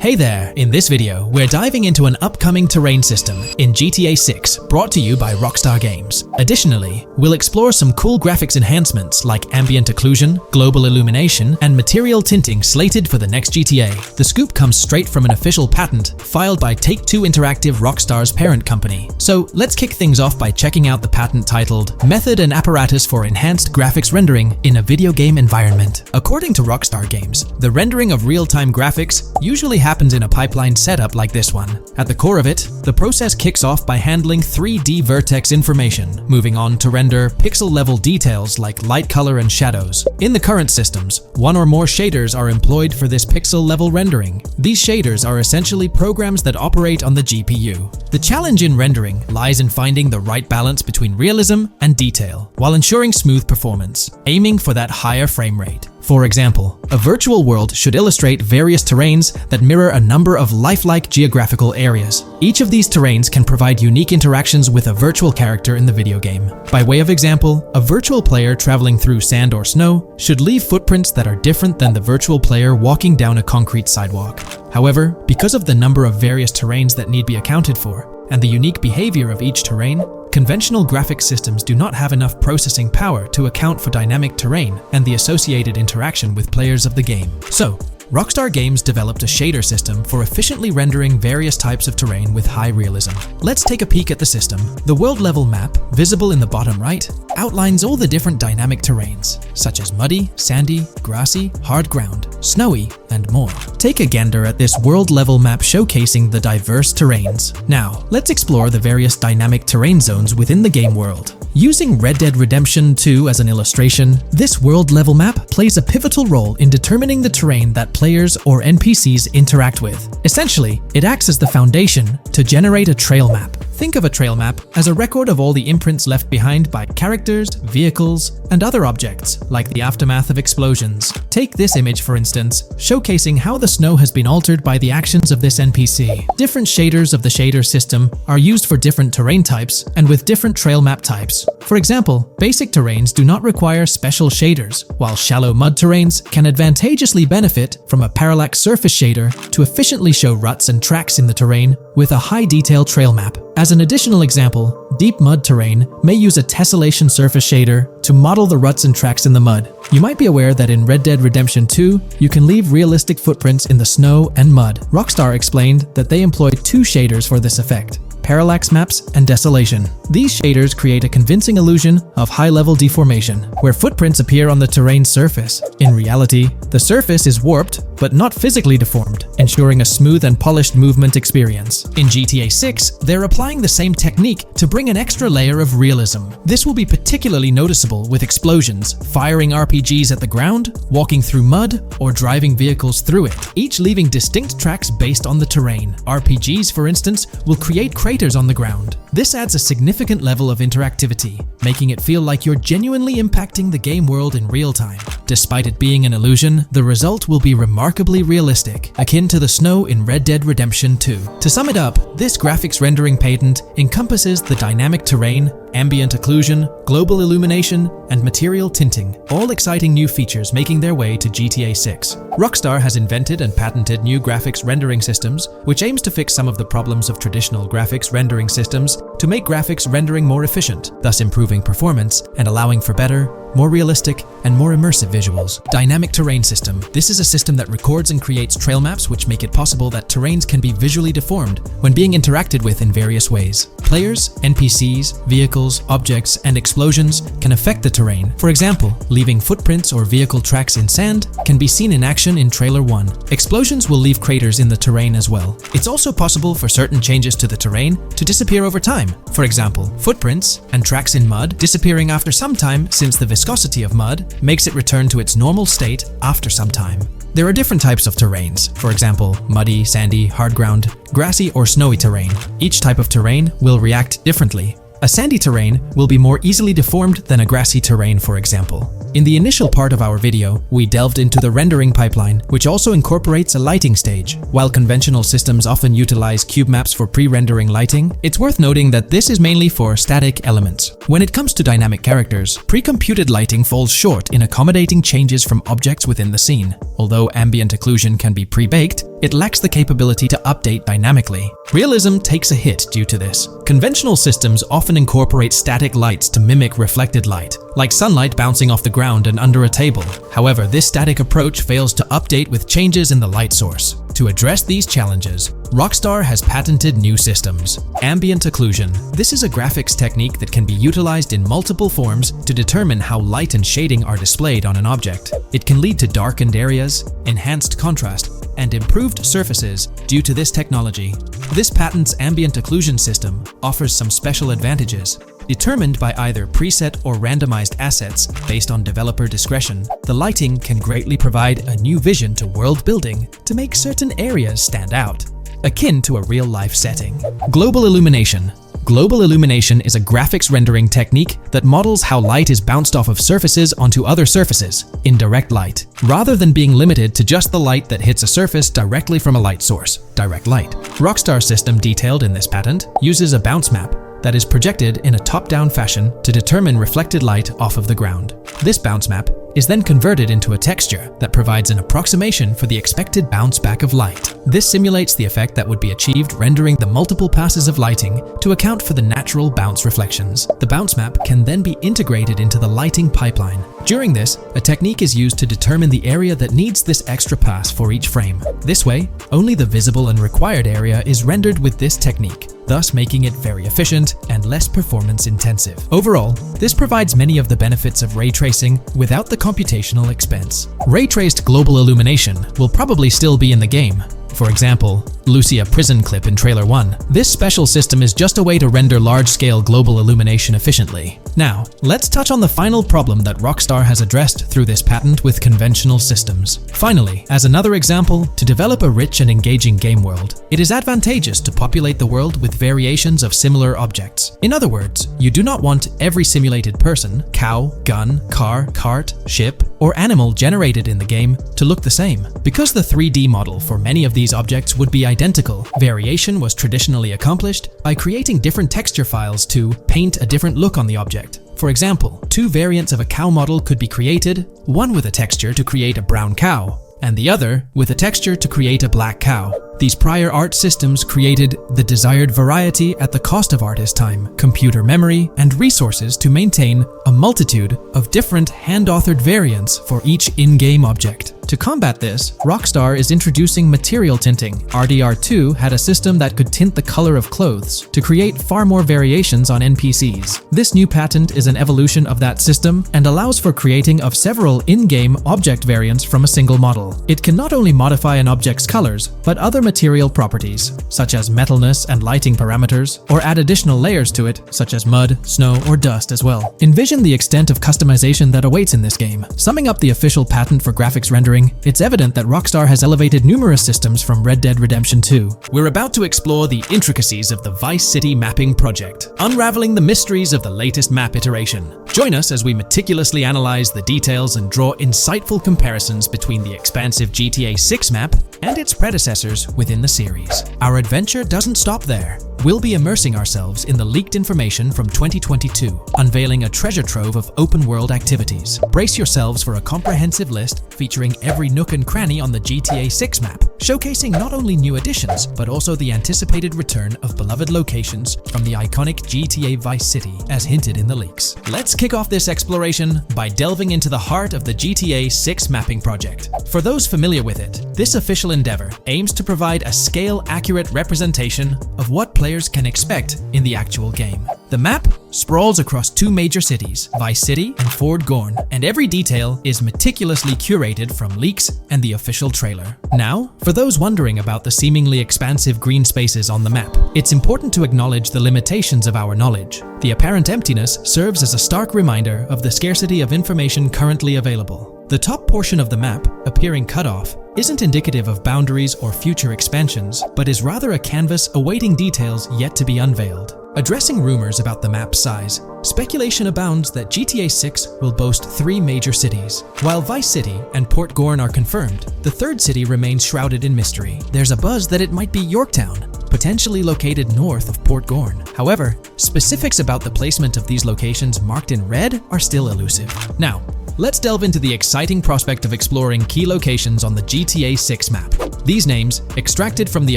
Hey there! In this video, we're diving into an upcoming terrain system in GTA 6 brought to you by Rockstar Games. Additionally, we'll explore some cool graphics enhancements like ambient occlusion, global illumination, and material tinting slated for the next GTA. The scoop comes straight from an official patent filed by Take-Two Interactive, Rockstar's parent company. So let's kick things off by checking out the patent titled Method and Apparatus for Enhanced Graphics Rendering in a Video Game Environment. According to Rockstar Games, the rendering of real-time graphics usually happens in a pipeline setup like this one. At the core of it, the process kicks off by handling 3D vertex information, moving on to render pixel-level details like light, color, and shadows. In the current systems, one or more shaders are employed for this pixel-level rendering. These shaders are essentially programs that operate on the GPU. The challenge in rendering lies in finding the right balance between realism and detail, while ensuring smooth performance, aiming for that higher frame rate. For example, a virtual world should illustrate various terrains that mirror a number of lifelike geographical areas. Each of these terrains can provide unique interactions with a virtual character in the video game. By way of example, a virtual player traveling through sand or snow should leave footprints that are different than the virtual player walking down a concrete sidewalk. However, because of the number of various terrains that need be accounted for, and the unique behavior of each terrain, conventional graphics systems do not have enough processing power to account for dynamic terrain and the associated interaction with players of the game. So, Rockstar Games developed a shader system for efficiently rendering various types of terrain with high realism. Let's take a peek at the system. The world level map, visible in the bottom right, outlines all the different dynamic terrains, such as muddy, sandy, grassy, hard ground, snowy, and more. Take a gander at this world level map showcasing the diverse terrains. Now, let's explore the various dynamic terrain zones within the game world. Using Red Dead Redemption 2 as an illustration, this world-level map plays a pivotal role in determining the terrain that players or NPCs interact with. Essentially, it acts as the foundation to generate a trail map. Think of a trail map as a record of all the imprints left behind by characters, vehicles, and other objects, like the aftermath of explosions. Take this image for instance, showcasing how the snow has been altered by the actions of this NPC. Different shaders of the shader system are used for different terrain types and with different trail map types. For example, basic terrains do not require special shaders, while shallow mud terrains can advantageously benefit from a parallax surface shader to efficiently show ruts and tracks in the terrain with a high-detail trail map. As an additional example, deep mud terrain may use a tessellation surface shader to model the ruts and tracks in the mud. You might be aware that in Red Dead Redemption 2, you can leave realistic footprints in the snow and mud. Rockstar explained that they employed two shaders for this effect: parallax maps and desolation. These shaders create a convincing illusion of high-level deformation, where footprints appear on the terrain's surface. In reality, the surface is warped but not physically deformed, ensuring a smooth and polished movement experience. In GTA 6, they're applying the same technique to bring an extra layer of realism. This will be particularly noticeable with explosions, firing RPGs at the ground, walking through mud, or driving vehicles through it, each leaving distinct tracks based on the terrain. RPGs, for instance, will create craters on the ground. This adds a significant level of interactivity, making it feel like you're genuinely impacting the game world in real time. Despite it being an illusion, the result will be remarkably realistic, akin to the snow in Red Dead Redemption 2. To sum it up, this graphics rendering patent encompasses the dynamic terrain, ambient occlusion, global illumination, and material tinting, all exciting new features making their way to GTA 6. Rockstar has invented and patented new graphics rendering systems, which aims to fix some of the problems of traditional graphics rendering systems to make graphics rendering more efficient, thus improving performance and allowing for better, more realistic, and more immersive visuals. Dynamic Terrain System. This is a system that records and creates trail maps which make it possible that terrains can be visually deformed when being interacted with in various ways. Players, NPCs, vehicles, objects, and explosions can affect the terrain. For example, leaving footprints or vehicle tracks in sand can be seen in action in Trailer 1. Explosions will leave craters in the terrain as well. It's also possible for certain changes to the terrain to disappear over time. For example, footprints and tracks in mud disappearing after some time, since the viscosity of mud makes it return to its normal state after some time. There are different types of terrains, for example, muddy, sandy, hard ground, grassy, or snowy terrain. Each type of terrain will react differently. A sandy terrain will be more easily deformed than a grassy terrain, for example. In the initial part of our video, we delved into the rendering pipeline, which also incorporates a lighting stage. While conventional systems often utilize cube maps for pre-rendering lighting, it's worth noting that this is mainly for static elements. When it comes to dynamic characters, pre-computed lighting falls short in accommodating changes from objects within the scene. Although ambient occlusion can be pre-baked, it lacks the capability to update dynamically. Realism takes a hit due to this. Conventional systems often incorporate static lights to mimic reflected light, like sunlight bouncing off the ground and under a table. However, this static approach fails to update with changes in the light source. To address these challenges, Rockstar has patented new systems. Ambient occlusion. This is a graphics technique that can be utilized in multiple forms to determine how light and shading are displayed on an object. It can lead to darkened areas, enhanced contrast, and improved surfaces due to this technology. This patent's ambient occlusion system offers some special advantages. Determined by either preset or randomized assets based on developer discretion, the lighting can greatly provide a new vision to world building to make certain areas stand out, akin to a real-life setting. Global illumination. Global illumination is a graphics rendering technique that models how light is bounced off of surfaces onto other surfaces in direct light, rather than being limited to just the light that hits a surface directly from a light source, direct light. Rockstar's system detailed in this patent uses a bounce map that is projected in a top-down fashion to determine reflected light off of the ground. This bounce map is then converted into a texture that provides an approximation for the expected bounce back of light. This simulates the effect that would be achieved rendering the multiple passes of lighting to account for the natural bounce reflections. The bounce map can then be integrated into the lighting pipeline. During this, a technique is used to determine the area that needs this extra pass for each frame. This way, only the visible and required area is rendered with this technique, thus making it very efficient and less performance intensive. Overall, this provides many of the benefits of ray tracing without the computational expense. Ray-traced global illumination will probably still be in the game. For example, Lucia prison clip in Trailer 1. This special system is just a way to render large-scale global illumination efficiently. Now, let's touch on the final problem that Rockstar has addressed through this patent with conventional systems. Finally, as another example, to develop a rich and engaging game world, it is advantageous to populate the world with variations of similar objects. In other words, you do not want every simulated person, cow, gun, car, cart, ship, or animal generated in the game to look the same. Because the 3D model for many of these objects would be identical, variation was traditionally accomplished by creating different texture files to paint a different look on the object. For example, two variants of a cow model could be created, one with a texture to create a brown cow, and the other with a texture to create a black cow. These prior art systems created the desired variety at the cost of artist time, computer memory, and resources to maintain a multitude of different hand-authored variants for each in-game object. To combat this, Rockstar is introducing material tinting. RDR2 had a system that could tint the color of clothes to create far more variations on NPCs. This new patent is an evolution of that system and allows for creating of several in-game object variants from a single model. It can not only modify an object's colors, but other material properties, such as metalness and lighting parameters, or add additional layers to it, such as mud, snow, or dust as well. Envision the extent of customization that awaits in this game. Summing up the official patent for graphics rendering, it's evident that Rockstar has elevated numerous systems from Red Dead Redemption 2. We're about to explore the intricacies of the Vice City mapping project, unraveling the mysteries of the latest map iteration. Join us as we meticulously analyze the details and draw insightful comparisons between the expansive GTA 6 map and its predecessors within the series. Our adventure doesn't stop there. We'll be immersing ourselves in the leaked information from 2022, unveiling a treasure trove of open-world activities. Brace yourselves for a comprehensive list featuring every nook and cranny on the GTA 6 map, showcasing not only new additions, but also the anticipated return of beloved locations from the iconic GTA Vice City, as hinted in the leaks. Let's kick off this exploration by delving into the heart of the GTA 6 mapping project. For those familiar with it, this official endeavor aims to provide a scale-accurate representation of what players can expect in the actual game. The map sprawls across two major cities, Vice City and Fort Gorn, and every detail is meticulously curated from leaks and the official trailer. Now, for those wondering about the seemingly expansive green spaces on the map, it's important to acknowledge the limitations of our knowledge. The apparent emptiness serves as a stark reminder of the scarcity of information currently available. The top portion of the map, appearing cut off, isn't indicative of boundaries or future expansions, but is rather a canvas awaiting details yet to be unveiled. Addressing rumors about the map's size, speculation abounds that GTA 6 will boast 3 major cities. While Vice City and Port Gorn are confirmed, the third city remains shrouded in mystery. There's a buzz that it might be Yorktown, potentially located north of Port Gorn. However, specifics about the placement of these locations marked in red are still elusive. Now, let's delve into the exciting prospect of exploring key locations on the GTA 6 map. These names, extracted from the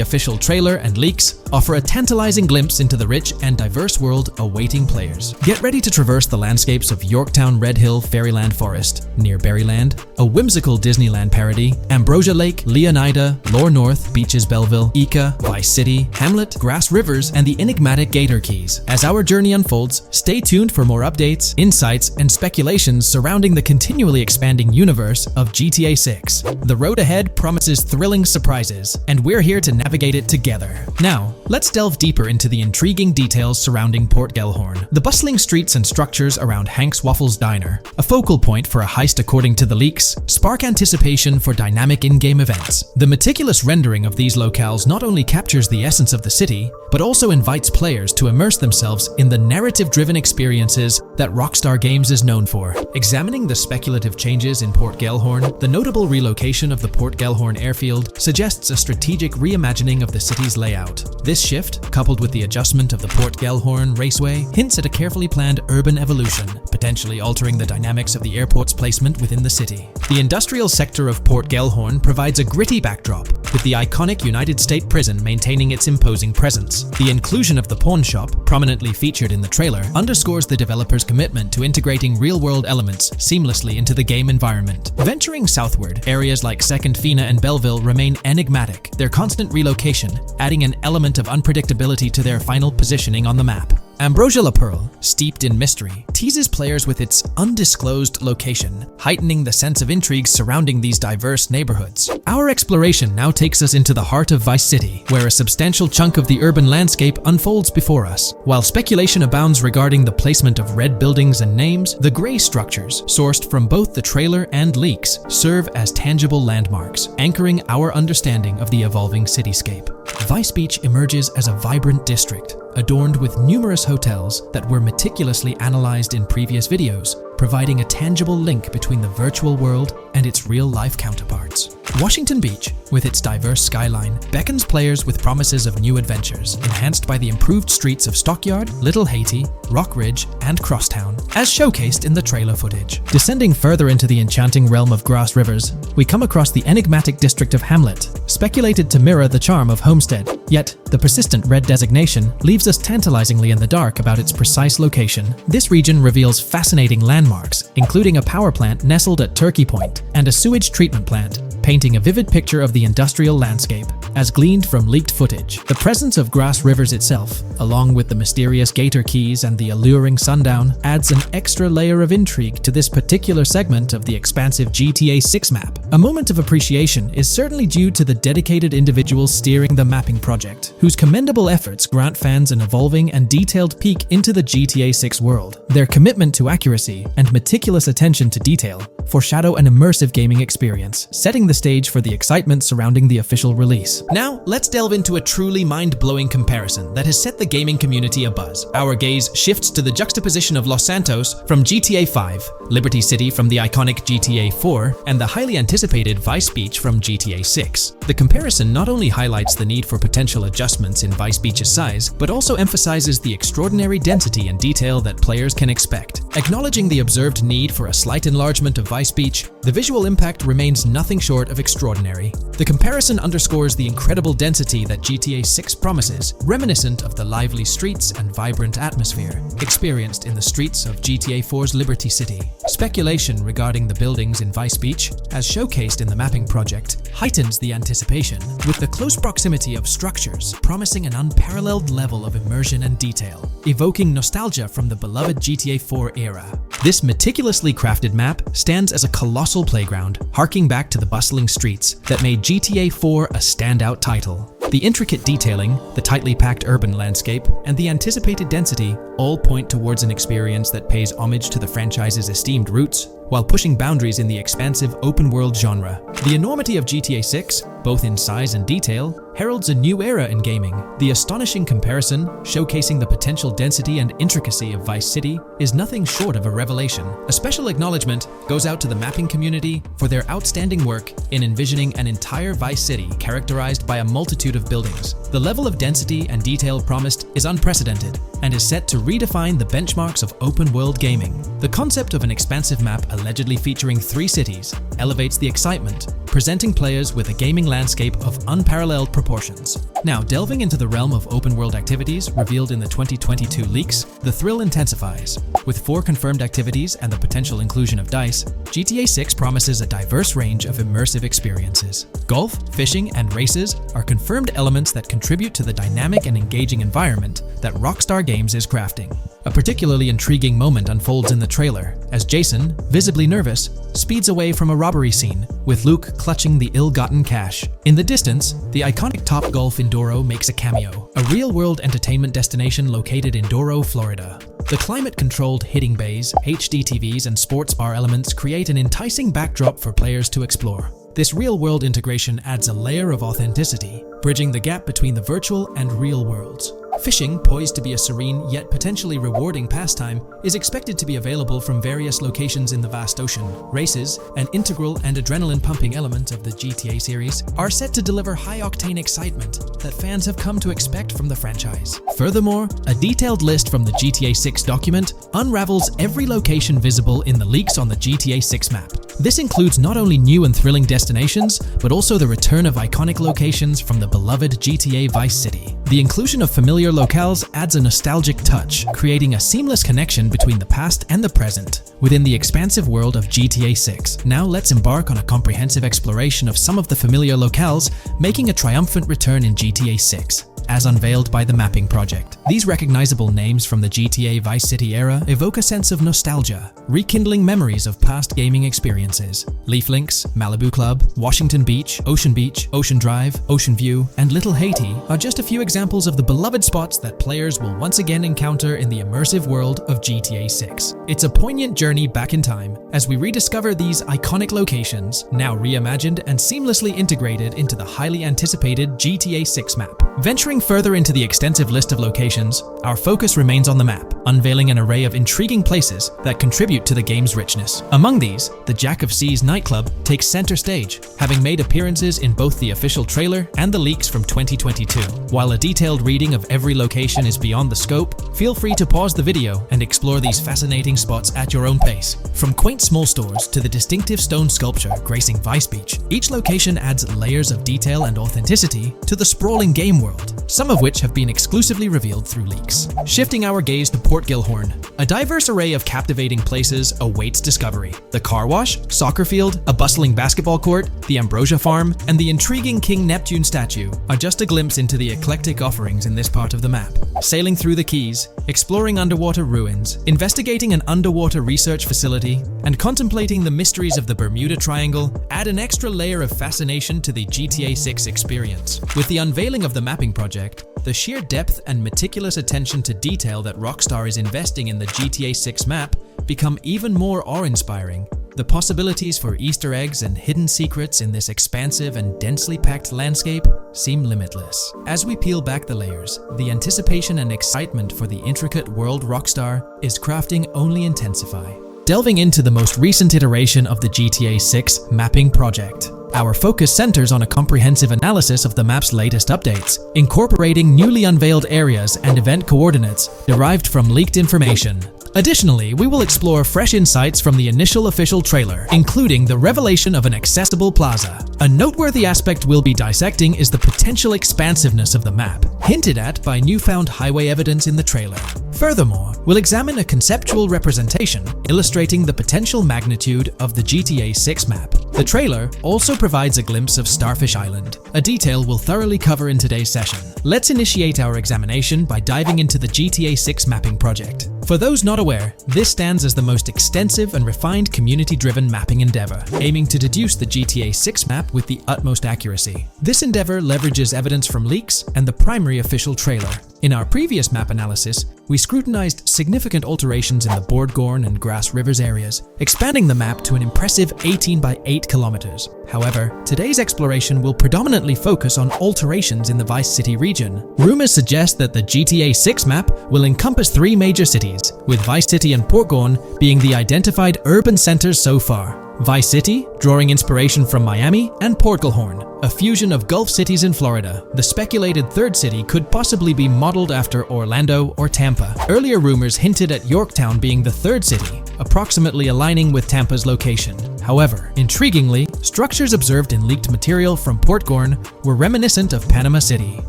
official trailer and leaks, offer a tantalizing glimpse into the rich and diverse world awaiting players. Get ready to traverse the landscapes of Yorktown Red Hill Fairyland Forest, near Berryland, a whimsical Disneyland parody, Ambrosia Lake, Leonida, Lore North, Beaches Belleville, Ica, Vice City, Hamlet, Grass Rivers, and the enigmatic Gator Keys. As our journey unfolds, stay tuned for more updates, insights, and speculations surrounding the continually expanding universe of GTA 6. The road ahead promises thrilling surprises, and we're here to navigate it together. Now, let's delve deeper into the intriguing details surrounding Port Gellhorn. The bustling streets and structures around Hank's Waffles Diner, a focal point for a heist according to the leaks, spark anticipation for dynamic in-game events. The meticulous rendering of these locales not only captures the essence of the city, but also invites players to immerse themselves in the narrative-driven experiences that Rockstar Games is known for. Examining the speculative changes in Port Gellhorn, the notable relocation of the Port Gellhorn airfield suggests a strategic reimagining of the city's layout. This shift, coupled with the adjustment of the Port Gellhorn Raceway, hints at a carefully planned urban evolution, potentially altering the dynamics of the airport's placement within the city. The industrial sector of Port Gellhorn provides a gritty backdrop, with the iconic United States Prison maintaining its imposing presence. The inclusion of the pawn shop, prominently featured in the trailer, underscores the developer's commitment to integrating real-world elements seamlessly into the game environment. Venturing southward, areas like Second Fina and Belleville remain enigmatic, their constant relocation adding an element of unpredictability to their final positioning on the map. Ambrosia La Pearl, steeped in mystery, teases players with its undisclosed location, heightening the sense of intrigue surrounding these diverse neighborhoods. Our exploration now takes us into the heart of Vice City, where a substantial chunk of the urban landscape unfolds before us. While speculation abounds regarding the placement of red buildings and names, the gray structures, sourced from both the trailer and leaks, serve as tangible landmarks, anchoring our understanding of the evolving cityscape. Vice Beach emerges as a vibrant district, adorned with numerous hotels that were meticulously analyzed in previous videos, providing a tangible link between the virtual world and its real-life counterparts. Washington Beach, with its diverse skyline, beckons players with promises of new adventures, enhanced by the improved streets of Stockyard, Little Haiti, Rock Ridge, and Crosstown, as showcased in the trailer footage. Descending further into the enchanting realm of Grass Rivers, we come across the enigmatic district of Hamlet, speculated to mirror the charm of Homestead. Yet, the persistent red designation leaves us tantalizingly in the dark about its precise location. This region reveals fascinating landmarks, including a power plant nestled at Turkey Point and a sewage treatment plant, painting a vivid picture of the industrial landscape, as gleaned from leaked footage. The presence of Grass Rivers itself, along with the mysterious Gator Keys and the alluring sundown, adds an extra layer of intrigue to this particular segment of the expansive GTA 6 map. A moment of appreciation is certainly due to the dedicated individuals steering the mapping project, whose commendable efforts grant fans an evolving and detailed peek into the GTA 6 world. Their commitment to accuracy and meticulous attention to detail foreshadow an immersive gaming experience, setting the stage for the excitement surrounding the official release. Now, let's delve into a truly mind-blowing comparison that has set the gaming community abuzz. Our gaze shifts to the juxtaposition of Los Santos from GTA 5, Liberty City from the iconic GTA 4, and the highly anticipated Vice Beach from GTA 6. The comparison not only highlights the need for potential adjustments in Vice Beach's size, but also emphasizes the extraordinary density and detail that players can expect. Acknowledging the observed need for a slight enlargement of Vice Beach, the visual impact remains nothing short of extraordinary. The comparison underscores the incredible density that GTA 6 promises, reminiscent of the lively streets and vibrant atmosphere experienced in the streets of GTA 4's Liberty City. Speculation regarding the buildings in Vice Beach, as showcased in the mapping project, heightens the anticipation, with the close proximity of structures promising an unparalleled level of immersion and detail, evoking nostalgia from the beloved GTA 4 era. This meticulously crafted map stands as a colossal playground, harking back to the bustling streets that made GTA 4 a standout title. The intricate detailing, the tightly packed urban landscape, and the anticipated density all point towards an experience that pays homage to the franchise's esteemed roots, while pushing boundaries in the expansive open-world genre. The enormity of GTA 6, both in size and detail, heralds a new era in gaming. The astonishing comparison, showcasing the potential density and intricacy of Vice City, is nothing short of a revelation. A special acknowledgement goes out to the mapping community for their outstanding work in envisioning an entire Vice City characterized by a multitude of buildings. The level of density and detail promised is unprecedented and is set to redefine the benchmarks of open-world gaming. The concept of an expansive map allegedly featuring 3 cities elevates the excitement, presenting players with a gaming landscape of unparalleled proportions. Now, delving into the realm of open-world activities revealed in the 2022 leaks, the thrill intensifies. With 4 confirmed activities and the potential inclusion of DICE, GTA 6 promises a diverse range of immersive experiences. Golf, fishing, and races are confirmed elements that contribute to the dynamic and engaging environment that Rockstar Games is crafting. A particularly intriguing moment unfolds in the trailer, as Jason, visibly nervous, speeds away from a robbery scene, with Luke clutching the ill-gotten cash. In the distance, the iconic Topgolf in Douro makes a cameo, a real-world entertainment destination located in Douro, Florida. The climate-controlled hitting bays, HD TVs, and sports bar elements create an enticing backdrop for players to explore. This real-world integration adds a layer of authenticity, bridging the gap between the virtual and real worlds. Fishing, poised to be a serene yet potentially rewarding pastime, is expected to be available from various locations in the vast ocean. Races, an integral and adrenaline-pumping element of the GTA series, are set to deliver high-octane excitement that fans have come to expect from the franchise. Furthermore, a detailed list from the GTA 6 document unravels every location visible in the leaks on the GTA 6 map. This includes not only new and thrilling destinations, but also the return of iconic locations from the beloved GTA Vice City. The inclusion of familiar locales adds a nostalgic touch, creating a seamless connection between the past and the present within the expansive world of GTA 6. Now let's embark on a comprehensive exploration of some of the familiar locales, making a triumphant return in GTA 6. As unveiled by the Mapping Project. These recognizable names from the GTA Vice City era evoke a sense of nostalgia, rekindling memories of past gaming experiences. Leaf Links, Malibu Club, Washington Beach, Ocean Drive, Ocean View, and Little Haiti are just a few examples of the beloved spots that players will once again encounter in the immersive world of GTA 6. It's a poignant journey back in time as we rediscover these iconic locations, now reimagined and seamlessly integrated into the highly anticipated GTA 6 map. Venturing further into the extensive list of locations, our focus remains on the map, unveiling an array of intriguing places that contribute to the game's richness. Among these, the Jack of Seas nightclub takes center stage, having made appearances in both the official trailer and the leaks from 2022. While a detailed reading of every location is beyond the scope, feel free to pause the video and explore these fascinating spots at your own pace. From quaint small stores to the distinctive stone sculpture gracing Vice Beach, each location adds layers of detail and authenticity to the sprawling game world, some of which have been exclusively revealed through leaks. Shifting our gaze to Port Gilhorn, a diverse array of captivating places awaits discovery. The car wash, soccer field, a bustling basketball court, the Ambrosia Farm, and the intriguing King Neptune statue are just a glimpse into the eclectic offerings in this part of the map. Sailing through the Keys, exploring underwater ruins, investigating an underwater research facility, and contemplating the mysteries of the Bermuda Triangle add an extra layer of fascination to the GTA 6 experience. With the unveiling of the Mapping Project, the sheer depth and meticulous attention to detail that Rockstar is investing in the GTA 6 map become even more awe-inspiring. The possibilities for Easter eggs and hidden secrets in this expansive and densely packed landscape seem limitless. As we peel back the layers, the anticipation and excitement for the intricate world Rockstar is crafting only intensify. Delving into the most recent iteration of the GTA 6 Mapping Project, our focus centers on a comprehensive analysis of the map's latest updates, incorporating newly unveiled areas and event coordinates derived from leaked information. Additionally, we will explore fresh insights from the initial official trailer, including the revelation of an accessible plaza. A noteworthy aspect we'll be dissecting is the potential expansiveness of the map, hinted at by newfound highway evidence in the trailer. Furthermore, we'll examine a conceptual representation illustrating the potential magnitude of the GTA 6 map. The trailer also provides a glimpse of Starfish Island, a detail we'll thoroughly cover in today's session. Let's initiate our examination by diving into the GTA 6 Mapping Project. For those not aware, this stands as the most extensive and refined community-driven mapping endeavor, aiming to deduce the GTA 6 map with the utmost accuracy. This endeavor leverages evidence from leaks and the primary official trailer. In our previous map analysis, we scrutinized significant alterations in the Bordgorn and Grass Rivers areas, expanding the map to an impressive 18 by 8 kilometers. However, today's exploration will predominantly focus on alterations in the Vice City region. Rumors suggest that the GTA 6 map will encompass 3 major cities, with Vice City and Portgorn being the identified urban centers so far. Vice City, drawing inspiration from Miami, and Portgorn, a fusion of Gulf cities in Florida. The speculated third city could possibly be modeled after Orlando or Tampa. Earlier rumors hinted at Yorktown being the third city, approximately aligning with Tampa's location. However, intriguingly, structures observed in leaked material from Portgorn were reminiscent of Panama City.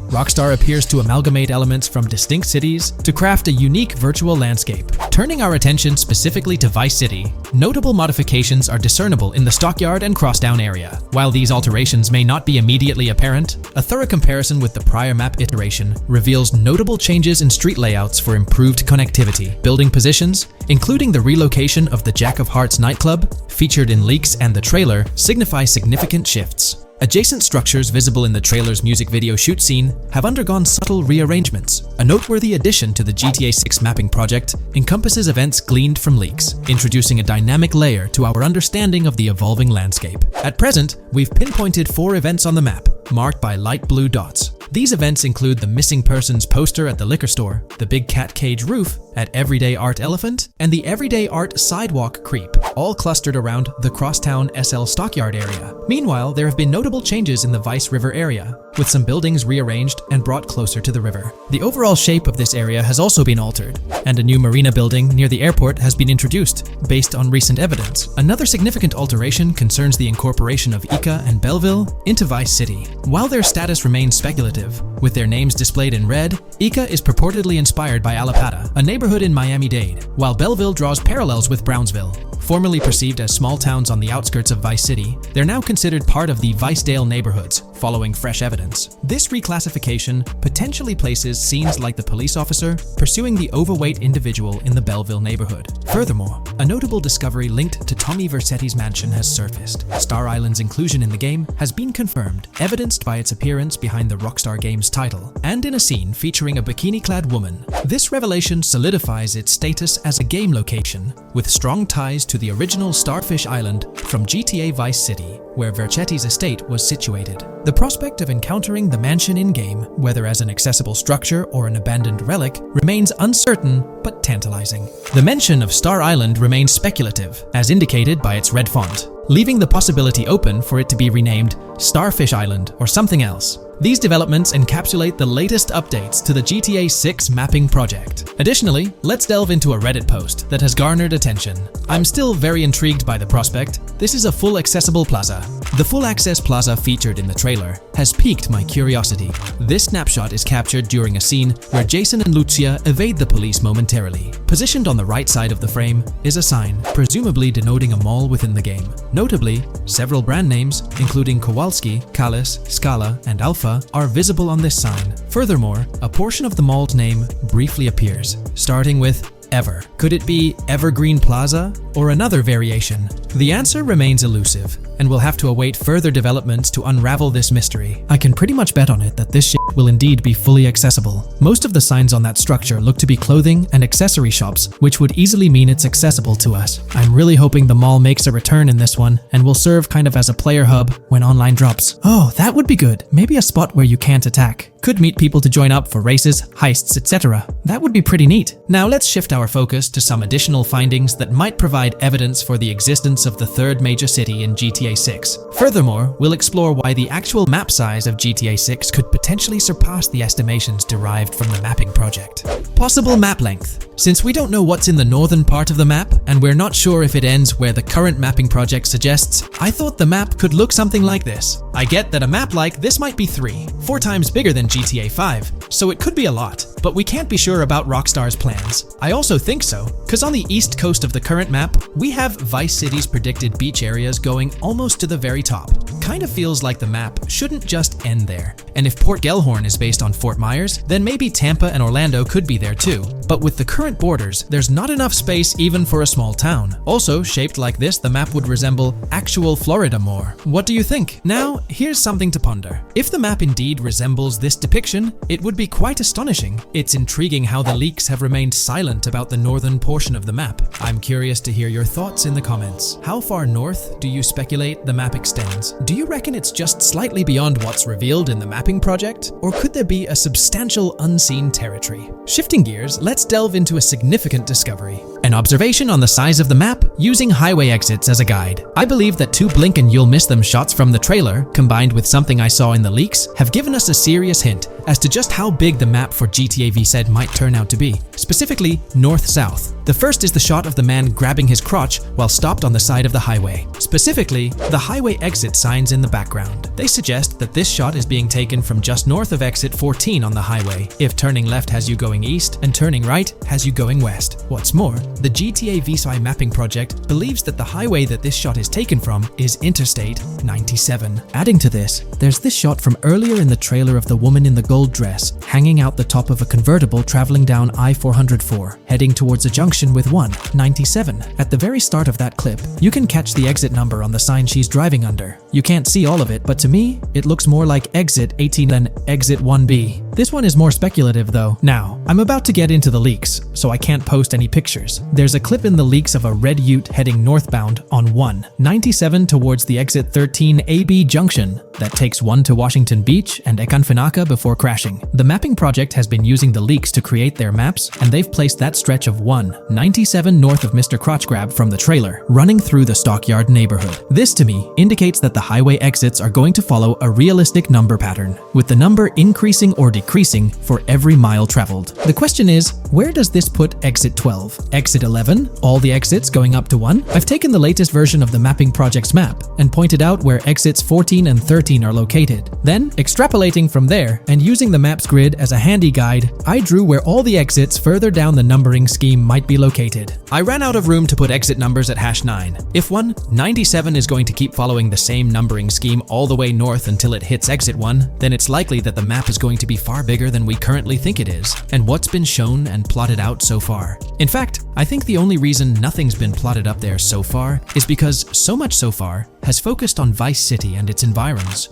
Rockstar appears to amalgamate elements from distinct cities to craft a unique virtual landscape. Turning our attention specifically to Vice City, notable modifications are discernible in the Stockyard and Crosstown area. While these alterations may not be immediately apparent, a thorough comparison with the prior map iteration reveals notable changes in street layouts for improved connectivity. Building positions, including the relocation of the Jack of Hearts nightclub, featured in leaks and the trailer, signify significant shifts. Adjacent structures visible in the trailer's music video shoot scene have undergone subtle rearrangements. A noteworthy addition to the GTA 6 mapping project encompasses events gleaned from leaks, introducing a dynamic layer to our understanding of the evolving landscape. At present, we've pinpointed 4 events on the map, marked by light blue dots. These events include the missing persons poster at the liquor store, the big cat cage roof at Everyday Art Elephant, and the Everyday Art Sidewalk Creep, all clustered around the Crosstown SL Stockyard area. Meanwhile, there have been notable changes in the Vice River area, with some buildings rearranged and brought closer to the river. The overall shape of this area has also been altered, and a new marina building near the airport has been introduced, based on recent evidence. Another significant alteration concerns the incorporation of Ica and Belleville into Vice City. While their status remains speculative, with their names displayed in red, Ica is purportedly inspired by Allapattah, a neighborhood in Miami-Dade, while Belleville draws parallels with Brownsville. Formerly perceived as small towns on the outskirts of Vice City, they're now considered part of the Vicedale neighborhoods, following fresh evidence. This reclassification potentially places scenes like the police officer pursuing the overweight individual in the Belleville neighborhood. Furthermore, a notable discovery linked to Tommy Vercetti's mansion has surfaced. Star Island's inclusion in the game has been confirmed, evidenced by its appearance behind the Rockstar Games title, and in a scene featuring a bikini-clad woman. This revelation solidifies its status as a game location, with strong ties to the original Starfish Island from GTA Vice City, where Vercetti's estate was situated. The prospect of encountering the mansion in-game, whether as an accessible structure or an abandoned relic, remains uncertain but tantalizing. The mention of Star Island remains speculative, as indicated by its red font, leaving the possibility open for it to be renamed Starfish Island or something else. These developments encapsulate the latest updates to the GTA 6 mapping project. Additionally, let's delve into a Reddit post that has garnered attention. I'm still very intrigued by the prospect. This is a full accessible plaza. The full access plaza featured in the trailer has piqued my curiosity. This snapshot is captured during a scene where Jason and Lucia evade the police momentarily. Positioned on the right side of the frame is a sign, presumably denoting a mall within the game. Notably, several brand names, including Kowalski, Callis, Scala, and Alpha, are visible on this sign. Furthermore, a portion of the mall's name briefly appears, starting with Ever. Could it be Evergreen Plaza or another variation? The answer remains elusive, and we'll have to await further developments to unravel this mystery. I can pretty much bet on it that this shit will indeed be fully accessible. Most of the signs on that structure look to be clothing and accessory shops, which would easily mean it's accessible to us. I'm really hoping the mall makes a return in this one and will serve kind of as a player hub when online drops. Oh, that would be good. Maybe a spot where you can't attack. Could meet people to join up for races, heists, etc. That would be pretty neat. Now let's shift our focus to some additional findings that might provide evidence for the existence of the third major city in GTA 6. Furthermore, we'll explore why the actual map size of GTA 6 could potentially surpass the estimations derived from the mapping project. Possible map length. Since we don't know what's in the northern part of the map, and we're not sure if it ends where the current mapping project suggests, I thought the map could look something like this. I get that a map like this might be 4 times bigger than GTA 5, so it could be a lot, but we can't be sure about Rockstar's plans. I also think so, because on the east coast of the current map, we have Vice City's predicted beach areas going almost to the very top. kind of feels like the map shouldn't just end there. And if Port Gellhorn is based on Fort Myers, then maybe Tampa and Orlando could be there too. But with the current borders, there's not enough space even for a small town. Also, shaped like this, the map would resemble actual Florida more. What do you think? Now, here's something to ponder. If the map indeed resembles this depiction, it would be quite astonishing. It's intriguing how the leaks have remained silent about the northern portion of the map. I'm curious to hear your thoughts in the comments. How far north do you speculate the map extends? Do you reckon it's just slightly beyond what's revealed in the mapping project? Or could there be a substantial unseen territory? Shifting gears, let's delve into a significant discovery. An observation on the size of the map using highway exits as a guide. I believe that 2 blink and you'll miss them shots from the trailer, combined with something I saw in the leaks, have given us a serious hint as to just how big the map for GTA VZ might turn out to be. Specifically, north-south. The first is the shot of the man grabbing his crotch while stopped on the side of the highway. Specifically, the highway exit signs in the background. They suggest that this shot is being taken from just north of exit 14 on the highway, if turning left has you going east and turning right has you going west. What's more, the GTA VZ mapping project believes that the highway that this shot is taken from is Interstate 97. Adding to this, there's this shot from earlier in the trailer of the woman in the gold dress hanging out the top of a convertible traveling down I-404, heading towards a junction with 197. At the very start of that clip, you can catch the exit number on the sign she's driving under. You can't see all of it, but to me, it looks more like exit 18 than exit 1B. This one is more speculative though. Now, I'm about to get into the leaks, so I can't post any pictures. There's a clip in the leaks of a red ute heading northbound on 197 towards the exit 13 AB junction that takes 1 to Washington Beach and Ekanfinaka before crashing. The mapping project has been using the leaks to create their maps, and they've placed that stretch of 197 north of Mr. Crotch Grab from the trailer, running through the Stockyard neighborhood. This to me indicates that the highway exits are going to follow a realistic number pattern, with the number increasing or decreasing for every mile traveled. The question is, where does this put exit 12? Exit 11? All the exits going up to 1? I've taken the latest version of the mapping project's map and pointed out where exits 14 and 13 are located. Then, extrapolating from there and using the map's grid as a handy guide, I drew where all the exits further down the numbering scheme might be located. I ran out of room to put exit numbers at #9. If 197 is going to keep following the same numbering scheme all the way north until it hits exit 1, then it's likely that the map is going to be far bigger than we currently think it is, and what's been shown and plotted out so far. In fact, I think the only reason nothing's been plotted up there so far is because so much so far has focused on Vice City and its environs.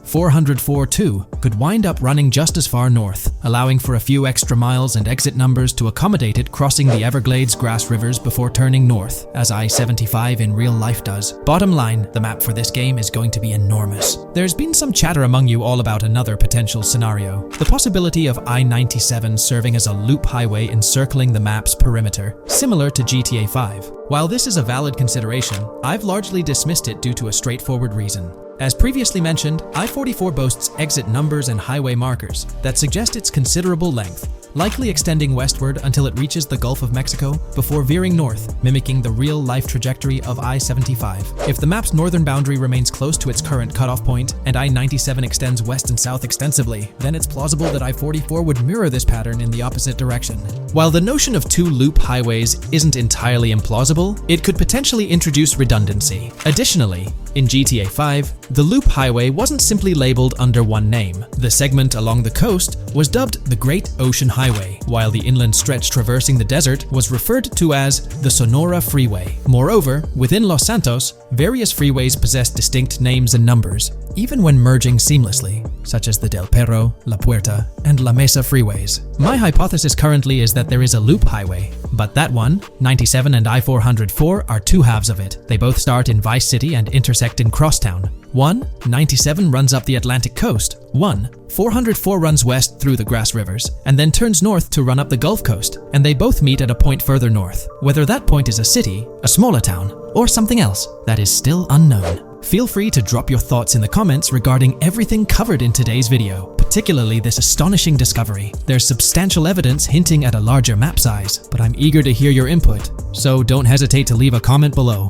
404.2 could wind up running just as far north, allowing for a few extra miles and exit numbers to accommodate it crossing the Everglades grass rivers before turning north, as I-75 in real life does. Bottom line, the map for this game is going to be enormous. There's been some chatter among you all about another potential scenario, the possibility of I-97 serving as a loop highway encircling the map's perimeter, similar to GTA 5. While this is a valid consideration, I've largely dismissed it due to a straightforward reason. As previously mentioned, I-44 boasts exit numbers and highway markers that suggest its considerable length, likely extending westward until it reaches the Gulf of Mexico before veering north, mimicking the real-life trajectory of I-75. If the map's northern boundary remains close to its current cutoff point and I-97 extends west and south extensively, then it's plausible that I-44 would mirror this pattern in the opposite direction. While the notion of 2 loop highways isn't entirely implausible, it could potentially introduce redundancy. Additionally, in GTA 5, the loop highway wasn't simply labeled under one name. The segment along the coast was dubbed the Great Ocean Highway, while the inland stretch traversing the desert was referred to as the Sonora Freeway. Moreover, within Los Santos, various freeways possess distinct names and numbers, even when merging seamlessly, such as the Del Perro, La Puerta, and La Mesa freeways. My hypothesis currently is that there is a loop highway, but that one, 97 and I-404, are 2 halves of it. They both start in Vice City and intersect in Crosstown. 197 runs up the Atlantic coast. 404 runs west through the grass rivers, and then turns north to run up the Gulf Coast, and they both meet at a point further north. Whether that point is a city, a smaller town, or something else, that is still unknown. Feel free to drop your thoughts in the comments regarding everything covered in today's video, particularly this astonishing discovery. There's substantial evidence hinting at a larger map size, but I'm eager to hear your input, so don't hesitate to leave a comment below.